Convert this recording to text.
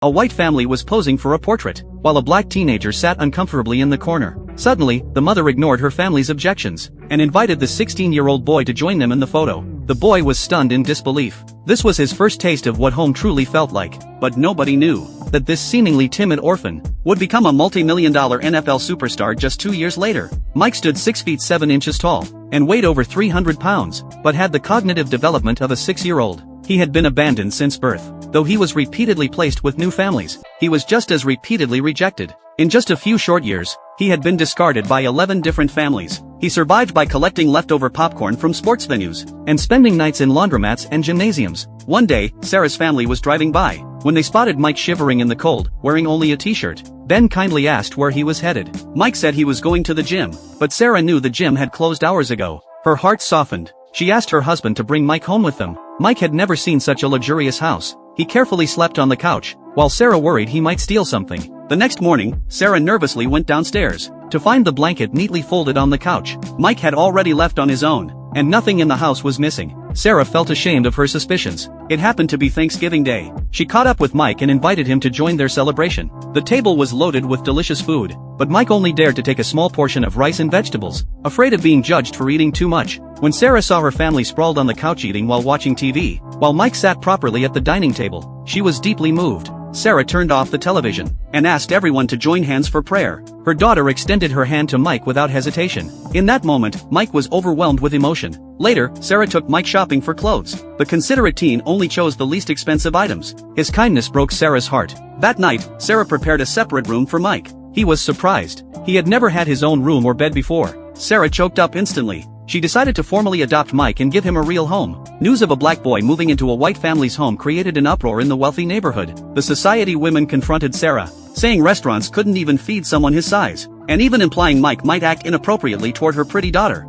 A white family was posing for a portrait, while a black teenager sat uncomfortably in the corner. Suddenly, the mother ignored her family's objections and invited the 16-year-old boy to join them in the photo. The boy was stunned in disbelief. This was his first taste of what home truly felt like, but nobody knew that this seemingly timid orphan would become a multi-million-dollar NFL superstar just 2 years later. Mike stood 6 feet 7 inches tall and weighed over 300 pounds, but had the cognitive development of a 6-year-old. He had been abandoned since birth. Though he was repeatedly placed with new families, he was just as repeatedly rejected. In just a few short years, he had been discarded by 11 different families. He survived by collecting leftover popcorn from sports venues and spending nights in laundromats and gymnasiums. One day, Sarah's family was driving by when they spotted Mike shivering in the cold, wearing only a t-shirt. Ben kindly asked where he was headed. Mike said he was going to the gym, but Sarah knew the gym had closed hours ago. Her heart softened. She asked her husband to bring Mike home with them. Mike had never seen such a luxurious house. He carefully slept on the couch, while Sarah worried he might steal something. The next morning, Sarah nervously went downstairs to find the blanket neatly folded on the couch. Mike had already left on his own, and nothing in the house was missing. Sarah felt ashamed of her suspicions. It happened to be Thanksgiving Day. She caught up with Mike and invited him to join their celebration. The table was loaded with delicious food, but Mike only dared to take a small portion of rice and vegetables, afraid of being judged for eating too much. When Sarah saw her family sprawled on the couch eating while watching TV, while Mike sat properly at the dining table, she was deeply moved. Sarah turned off the television and asked everyone to join hands for prayer. Her daughter extended her hand to Mike without hesitation. In that moment, Mike was overwhelmed with emotion. Later, Sarah took Mike shopping for clothes. The considerate teen only chose the least expensive items. His kindness broke Sarah's heart. That night, Sarah prepared a separate room for Mike. He was surprised. He had never had his own room or bed before. Sarah choked up instantly. She decided to formally adopt Mike and give him a real home. News of a black boy moving into a white family's home created an uproar in the wealthy neighborhood. The society women confronted Sarah, saying restaurants couldn't even feed someone his size, and even implying Mike might act inappropriately toward her pretty daughter.